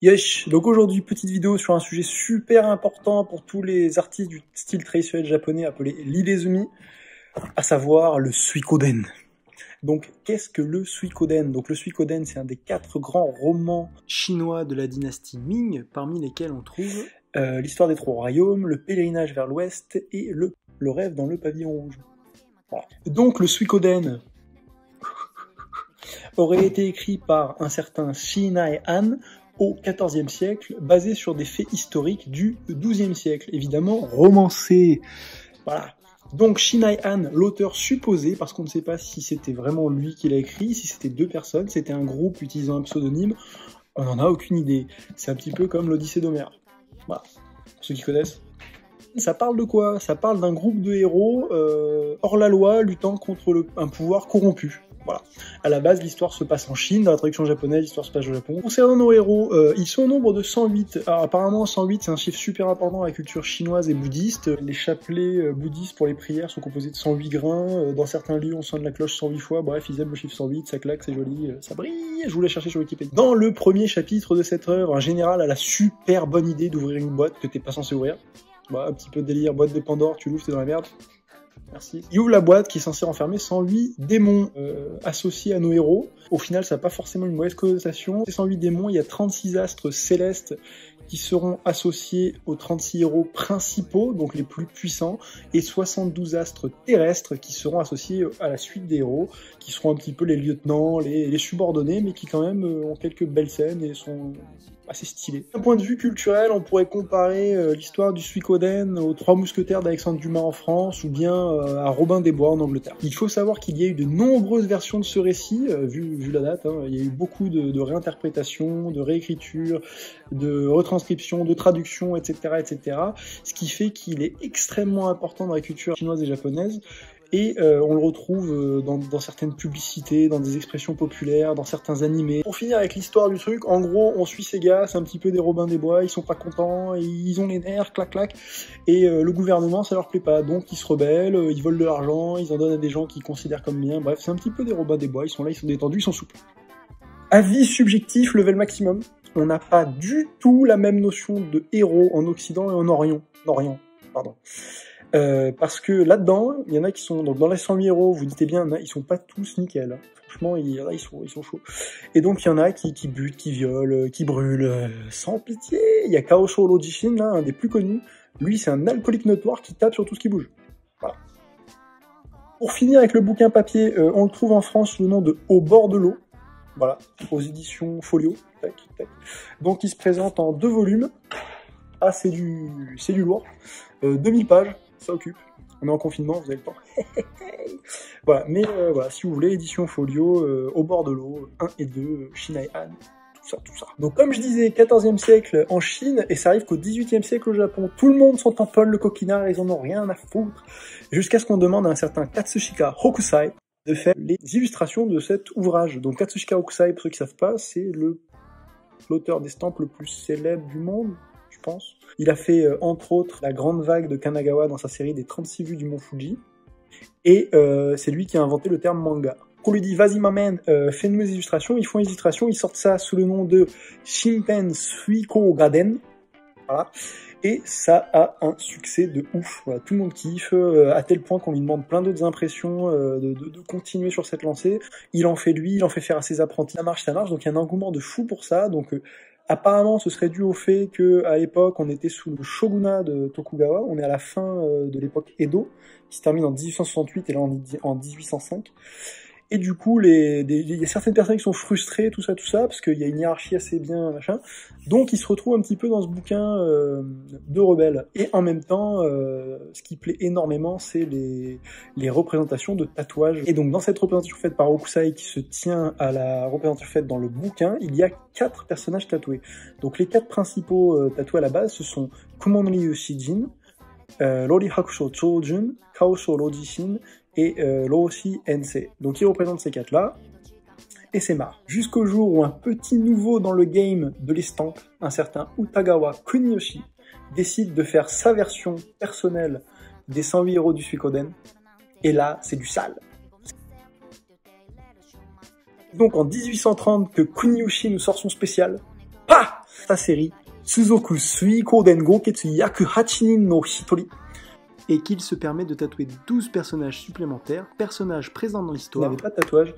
Yesh, donc aujourd'hui, petite vidéo sur un sujet super important pour tous les artistes du style traditionnel japonais appelé l'Ilezumi, à savoir le Suikoden. Donc, qu'est-ce que le Suikoden? Donc, le Suikoden, c'est un des 4 grands romans chinois de la dynastie Ming, parmi lesquels on trouve l'histoire des 3 royaumes, le pèlerinage vers l'ouest et le rêve dans le pavillon rouge. Voilà. Donc, le Suikoden aurait été écrit par un certain Shinai-an au XIVe siècle, basé sur des faits historiques du XIIe siècle, évidemment romancés. Voilà. Donc Shinai-an, l'auteur supposé, parce qu'on ne sait pas si c'était vraiment lui qui l'a écrit, si c'était 2 personnes, c'était un groupe utilisant un pseudonyme, on n'en a aucune idée. C'est un petit peu comme l'Odyssée d'Homère. Voilà, pour ceux qui connaissent. Ça parle de quoi? Ça parle d'un groupe de héros hors la loi luttant contre un pouvoir corrompu. Voilà. À la base, l'histoire se passe en Chine, dans la traduction japonaise, l'histoire se passe au Japon. Concernant nos héros, ils sont au nombre de 108. Alors, apparemment, 108, c'est un chiffre super important dans la culture chinoise et bouddhiste. Les chapelets bouddhistes pour les prières sont composés de 108 grains. Dans certains lieux, on sonne la cloche 108 fois. Bref, ils aiment le chiffre 108, ça claque, c'est joli, ça brille. Je voulais chercher sur Wikipédia. Dans le premier chapitre de cette œuvre, un général a la super bonne idée d'ouvrir une boîte que t'es pas censé ouvrir. Bah, un petit peu de délire, boîte de Pandore, tu l'ouvres, t'es dans la merde. Merci. Il ouvre la boîte qui est censée renfermer 108 démons associés à nos héros. Au final, ça n'a pas forcément une mauvaise connotation. Ces 108 démons, il y a 36 astres célestes qui seront associés aux 36 héros principaux, donc les plus puissants, et 72 astres terrestres qui seront associés à la suite des héros, qui seront un petit peu les lieutenants, les subordonnés, mais qui quand même ont quelques belles scènes et sont assez stylés. D'un point de vue culturel, on pourrait comparer l'histoire du Suikoden aux 3 mousquetaires d'Alexandre Dumas en France, ou bien à Robin des Bois en Angleterre. Il faut savoir qu'il y a eu de nombreuses versions de ce récit, vu la date, hein. Il y a eu beaucoup de réinterprétations, de réécritures, de retranscriptions, de traductions, etc., etc. Ce qui fait qu'il est extrêmement important dans la culture chinoise et japonaise. Et on le retrouve dans certaines publicités, dans des expressions populaires, dans certains animés. Pour finir avec l'histoire du truc, en gros, on suit ces gars, c'est un petit peu des Robins des Bois, ils sont pas contents, ils ont les nerfs, clac clac, et le gouvernement, ça leur plaît pas, donc ils se rebellent, ils volent de l'argent, ils en donnent à des gens qu'ils considèrent comme bien, bref, c'est un petit peu des Robins des Bois, ils sont là, ils sont détendus, ils sont souples. Avis subjectif, level maximum, on n'a pas du tout la même notion de héros en Occident et en Orient, pardon. Parce que là-dedans, il y en a qui sont, donc dans les 108 héros, vous dites bien, ils sont pas tous nickel. Franchement, ils sont chauds. Et donc, il y en a qui butent, qui violent, qui brûlent, sans pitié. Il y a Kaosho Lojishin, là, un des plus connus. Lui, c'est un alcoolique notoire qui tape sur tout ce qui bouge. Voilà. Pour finir avec le bouquin papier, on le trouve en France sous le nom de Au bord de l'eau. Voilà, aux éditions Folio. Tac, tac. Donc, il se présente en 2 volumes. Ah, c'est du lourd. 2000 pages. Ça occupe. On est en confinement, vous avez le temps. Voilà, mais voilà, si vous voulez, édition Folio, Au bord de l'eau, 1 et 2, Shinai-an, tout ça. Donc comme je disais, 14e siècle en Chine, et ça arrive qu'au 18e siècle au Japon, tout le monde s'en tamponne le coquinard, ils en ont rien à foutre, jusqu'à ce qu'on demande à un certain Katsushika Hokusai de faire les illustrations de cet ouvrage. Donc Katsushika Hokusai, pour ceux qui ne savent pas, c'est l'auteur d'estampes le plus célèbre du monde, je pense. Il a fait, entre autres, la grande vague de Kanagawa dans sa série des 36 vues du mont Fuji. Et c'est lui qui a inventé le terme manga. On lui dit, vas-y ma man, fais-nous les illustrations. Ils font les illustrations, ils sortent ça sous le nom de Shinpen Suiko Gaden. Voilà. Et ça a un succès de ouf. Voilà, tout le monde kiffe, à tel point qu'on lui demande plein d'autres impressions de continuer sur cette lancée. Il en fait lui, il en fait faire à ses apprentis. Ça marche. Donc il y a un engouement de fou pour ça. Donc apparemment, ce serait dû au fait qu'à l'époque, on était sous le shogunat de Tokugawa. On est à la fin de l'époque Edo, qui se termine en 1868, et là on est en 1805. Et du coup, il y a certaines personnes qui sont frustrées, tout ça, parce qu'il y a une hiérarchie assez bien, machin. Donc, ils se retrouvent un petit peu dans ce bouquin de rebelles. Et en même temps, ce qui plaît énormément, c'est les représentations de tatouages. Et donc, dans cette représentation faite par Hokusai, qui se tient à la représentation faite dans le bouquin, il y a 4 personnages tatoués. Donc, les 4 principaux tatoués à la base, ce sont Kumonryu Shijin, Rori Hakusho Chojun, Kaosho Lojishin, et Roshi Ensei. Donc ils représentent ces 4-là, et c'est marre. Jusqu'au jour où un petit nouveau dans le game de l'estampe, un certain Utagawa Kuniyoshi, décide de faire sa version personnelle des 108 héros du Suikoden, et là, c'est du sale. Donc en 1830 que Kuniyoshi nous sort son spécial, pah, sa série Tsuzoku Suiko Dengo Ketsu Yaku Hachinin no Hitori, et qu'il se permet de tatouer 12 personnages supplémentaires, personnages présents dans l'histoire. Il n'avait pas de tatouage,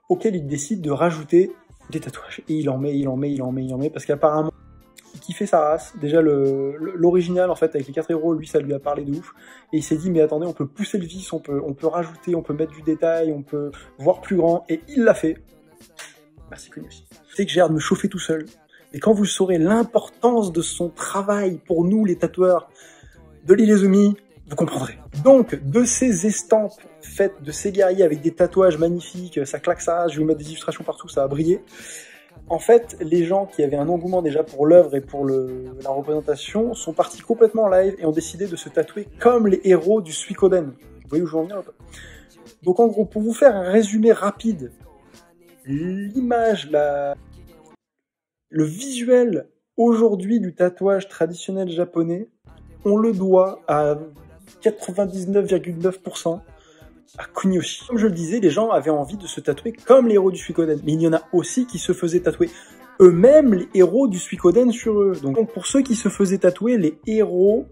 auquel il décide de rajouter des tatouages. Et il en met, parce qu'apparemment, il kiffait sa race. Déjà, l'original, en fait, avec les 4 héros, lui, ça lui a parlé de ouf. Et il s'est dit, mais attendez, on peut pousser le vice, on peut rajouter, on peut mettre du détail, on peut voir plus grand. Et il l'a fait. Merci, Kuniyoshi. Je sais que j'ai l'air de me chauffer tout seul. Et quand vous saurez l'importance de son travail pour nous, les tatoueurs de l'île Izumi, vous comprendrez. Donc, de ces estampes faites de ces guerriers avec des tatouages magnifiques, ça claque ça, je vais vous mettre des illustrations partout, ça a brillé. En fait, les gens qui avaient un engouement déjà pour l'œuvre et pour la représentation sont partis complètement en live et ont décidé de se tatouer comme les héros du Suikoden. Vous voyez où je veux en venir? Donc en gros, pour vous faire un résumé rapide, l'image, le visuel aujourd'hui du tatouage traditionnel japonais, on le doit à 99,9% à Kuniyoshi. Comme je le disais, les gens avaient envie de se tatouer comme les héros du Suikoden. Mais il y en a aussi qui se faisaient tatouer eux-mêmes les héros du Suikoden sur eux. Donc pour ceux qui se faisaient tatouer les héros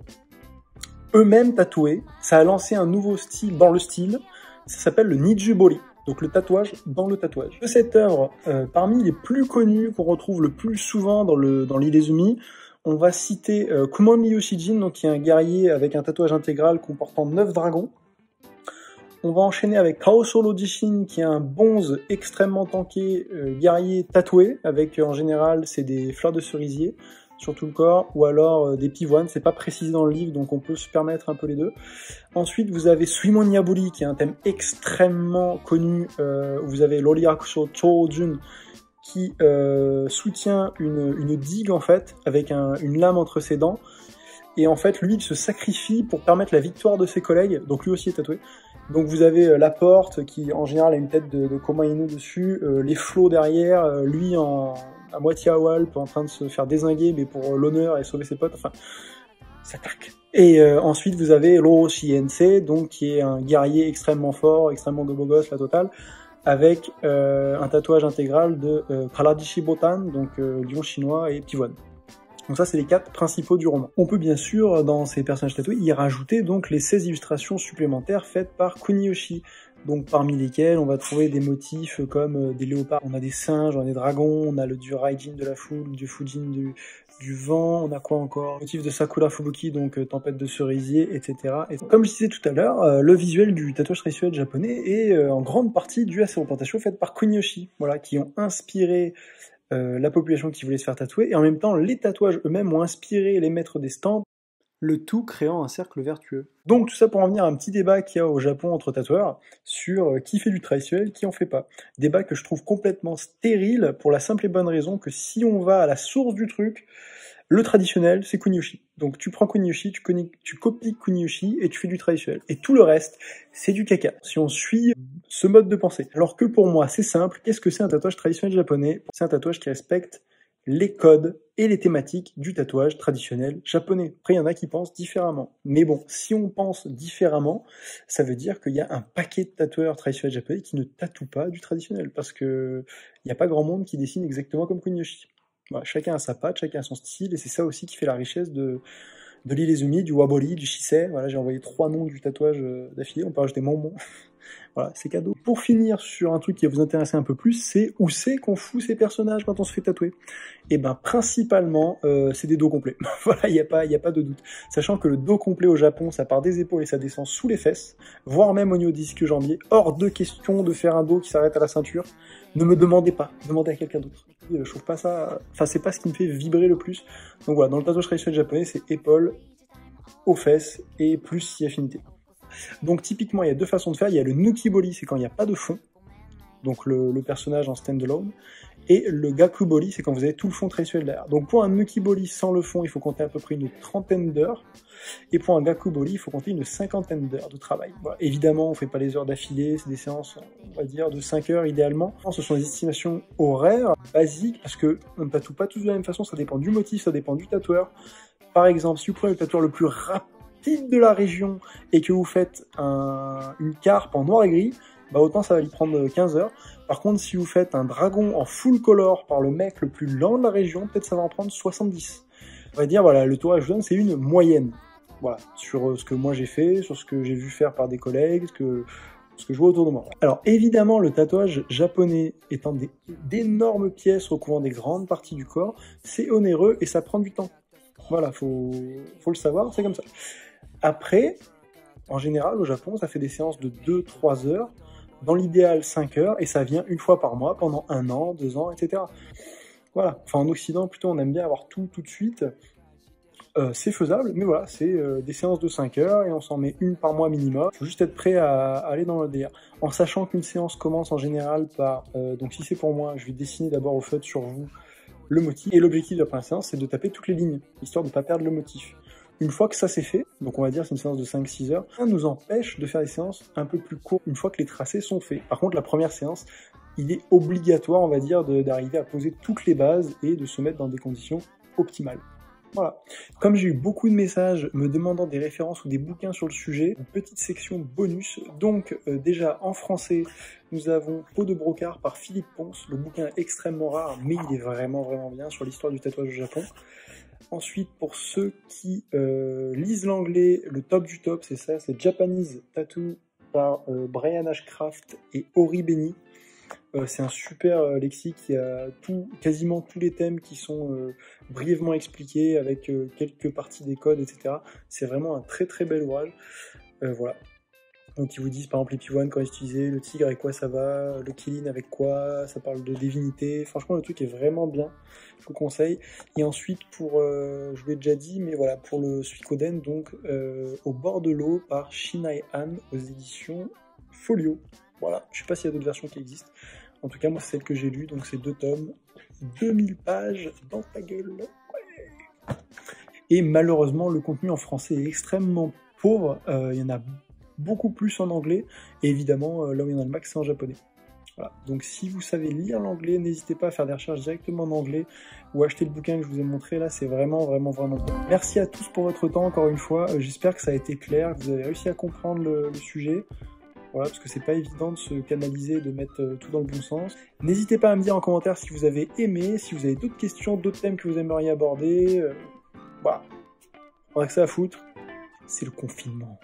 eux-mêmes tatoués, ça a lancé un nouveau style dans le style. Ça s'appelle le Nijubori. Donc le tatouage dans le tatouage. De cette œuvre, parmi les plus connues qu'on retrouve le plus souvent dans l'île Izumi, on va citer Kumon Yoshijin, donc qui est un guerrier avec un tatouage intégral comportant 9 dragons. On va enchaîner avec Kaosoro Jishin, qui est un bonze extrêmement tanké, guerrier tatoué, avec en général c'est des fleurs de cerisier sur tout le corps, ou alors des pivoines, c'est pas précisé dans le livre, donc on peut se permettre un peu les deux. Ensuite, vous avez Suimon Yaburi, qui est un thème extrêmement connu, vous avez Loli Hakusho Chojun, qui soutient une digue en fait, avec une lame entre ses dents, et en fait lui il se sacrifie pour permettre la victoire de ses collègues, donc lui aussi est tatoué. Donc vous avez la porte qui en général a une tête de Komainu dessus, les flots derrière, lui à moitié à Walp en train de se faire dézinguer mais pour l'honneur et sauver ses potes, enfin ça claque. Et ensuite vous avez Orochi Hensei, donc qui est un guerrier extrêmement fort, extrêmement beau gosse, la totale, avec un tatouage intégral de Kaladishi Botan, donc lion chinois et pivoine. Donc ça, c'est les 4 principaux du roman. On peut bien sûr, dans ces personnages tatoués, y rajouter donc les 16 illustrations supplémentaires faites par Kuniyoshi. Donc parmi lesquelles on va trouver des motifs comme des léopards, on a des singes, on a des dragons, on a le dieu Raijin de la foule, le dieu Fujin du vent, on a quoi encore? Motif de Sakura Fubuki, donc tempête de cerisier, etc. Et comme je disais tout à l'heure, le visuel du tatouage traditionnel japonais est en grande partie dû à ces représentations faites par Kuniyoshi, voilà, qui ont inspiré la population qui voulait se faire tatouer, et en même temps les tatouages eux-mêmes ont inspiré les maîtres des stands, le tout créant un cercle vertueux. Donc tout ça pour en venir à un petit débat qu'il y a au Japon entre tatoueurs sur qui fait du traditionnel, qui en fait pas. Débat que je trouve complètement stérile pour la simple et bonne raison que si on va à la source du truc, le traditionnel c'est Kuniyoshi. Donc tu prends Kuniyoshi, tu copies Kuniyoshi et tu fais du traditionnel. Et tout le reste, c'est du caca. Si on suit ce mode de pensée. Alors que pour moi, c'est simple. Qu'est-ce que c'est un tatouage traditionnel japonais? C'est un tatouage qui respecte les codes et les thématiques du tatouage traditionnel japonais. Après, il y en a qui pensent différemment. Mais bon, si on pense différemment, ça veut dire qu'il y a un paquet de tatoueurs traditionnels japonais qui ne tatouent pas du traditionnel. Parce que il n'y a pas grand monde qui dessine exactement comme Kuniyoshi. Voilà, chacun a sa patte, chacun a son style, et c'est ça aussi qui fait la richesse de l'île Izumi, du Wabori, du Shisei. Voilà, j'ai envoyé 3 noms du tatouage d'affilée, on peut rajouter Momon. Voilà, c'est cadeau. Pour finir sur un truc qui va vous intéresser un peu plus, c'est où c'est qu'on fout ces personnages quand on se fait tatouer. Et ben principalement, c'est des dos complets. Voilà, il y a pas de doute. Sachant que le dos complet au Japon, ça part des épaules et ça descend sous les fesses, voire même au niveau disque jambier. Hors de question de faire un dos qui s'arrête à la ceinture. Ne me demandez pas, demandez à quelqu'un d'autre. Je trouve pas ça, enfin c'est pas ce qui me fait vibrer le plus. Donc voilà, dans le tatouage traditionnel japonais, c'est épaules, aux fesses et plus si affinité. Donc typiquement, il y a 2 façons de faire. Il y a le Nukibori, c'est quand il n'y a pas de fond, donc le personnage en stand-alone, et le Gakubori, c'est quand vous avez tout le fond traditionnel derrière. Donc pour un Nukibori sans le fond, il faut compter à peu près une 30aine d'heures, et pour un Gakubori, il faut compter une 50aine d'heures de travail. Voilà. Évidemment, on ne fait pas les heures d'affilée, c'est des séances, on va dire, de 5 heures idéalement. Ce sont des estimations horaires basiques, parce qu'on ne tatoue pas tous de la même façon, ça dépend du motif, ça dépend du tatoueur. Par exemple, si vous prenez le tatoueur le plus rapide de la région et que vous faites une carpe en noir et gris, bah autant ça va lui prendre 15 heures. Par contre, si vous faites un dragon en full color par le mec le plus lent de la région, peut-être ça va en prendre 70. On va dire, voilà, le tour que je vous donne, c'est une moyenne. Voilà, sur ce que moi j'ai fait, sur ce que j'ai vu faire par des collègues, ce que je vois autour de moi. Alors évidemment, le tatouage japonais étant d'énormes pièces recouvrant des grandes parties du corps, c'est onéreux et ça prend du temps. Voilà, faut le savoir, c'est comme ça. Après, en général, au Japon, ça fait des séances de 2-3 heures, dans l'idéal 5 heures, et ça vient une fois par mois pendant 1 an, 2 ans, etc. Voilà, enfin en Occident, plutôt, on aime bien avoir tout de suite. C'est faisable, mais voilà, c'est des séances de 5 heures, et on s'en met une par mois minimum. Il faut juste être prêt à aller dans le délire. En sachant qu'une séance commence en général par... donc si c'est pour moi, je vais dessiner d'abord au feutre sur vous le motif, et l'objectif de la première séance, c'est de taper toutes les lignes, histoire de ne pas perdre le motif. Une fois que ça c'est fait, donc on va dire c'est une séance de 5-6 heures, ça nous empêche de faire des séances un peu plus courtes une fois que les tracés sont faits. Par contre, la première séance, il est obligatoire, on va dire, d'arriver à poser toutes les bases et de se mettre dans des conditions optimales. Voilà. Comme j'ai eu beaucoup de messages me demandant des références ou des bouquins sur le sujet, une petite section bonus. Donc déjà en français, nous avons Peau de brocart par Philippe Ponce. Le bouquin est extrêmement rare, mais il est vraiment bien sur l'histoire du tatouage au Japon. Ensuite, pour ceux qui lisent l'anglais, le top du top, c'est ça, c'est Japanese Tattoo par Brian Ashcraft et Ori Beni. C'est un super lexique, il y a quasiment tous les thèmes qui sont brièvement expliqués avec quelques parties des codes, etc. C'est vraiment un très bel ouvrage. Voilà. Donc ils vous disent par exemple les pivoines quand utiliser, le tigre avec quoi ça va, le kilin avec quoi, ça parle de divinité. Franchement le truc est vraiment bien, je vous conseille. Et ensuite pour, je vous l'ai déjà dit, mais voilà, pour le Suikoden, donc Au bord de l'eau par Shinai Han aux éditions Folio. Voilà, je sais pas s'il y a d'autres versions qui existent. En tout cas, moi, c'est celle que j'ai lue, donc c'est 2 tomes, 2000 pages dans ta gueule. Ouais. Et malheureusement, le contenu en français est extrêmement pauvre. Il y en a beaucoup plus en anglais. Et évidemment, là où il y en a le max, c'est en japonais. Voilà. Donc si vous savez lire l'anglais, n'hésitez pas à faire des recherches directement en anglais ou acheter le bouquin que je vous ai montré. Là, c'est vraiment bon. Merci à tous pour votre temps, encore une fois. J'espère que ça a été clair, que vous avez réussi à comprendre le sujet. Voilà, parce que c'est pas évident de se canaliser, de mettre tout dans le bon sens. N'hésitez pas à me dire en commentaire si vous avez aimé, si vous avez d'autres questions, d'autres thèmes que vous aimeriez aborder. Voilà. On a que ça à foutre. C'est le confinement.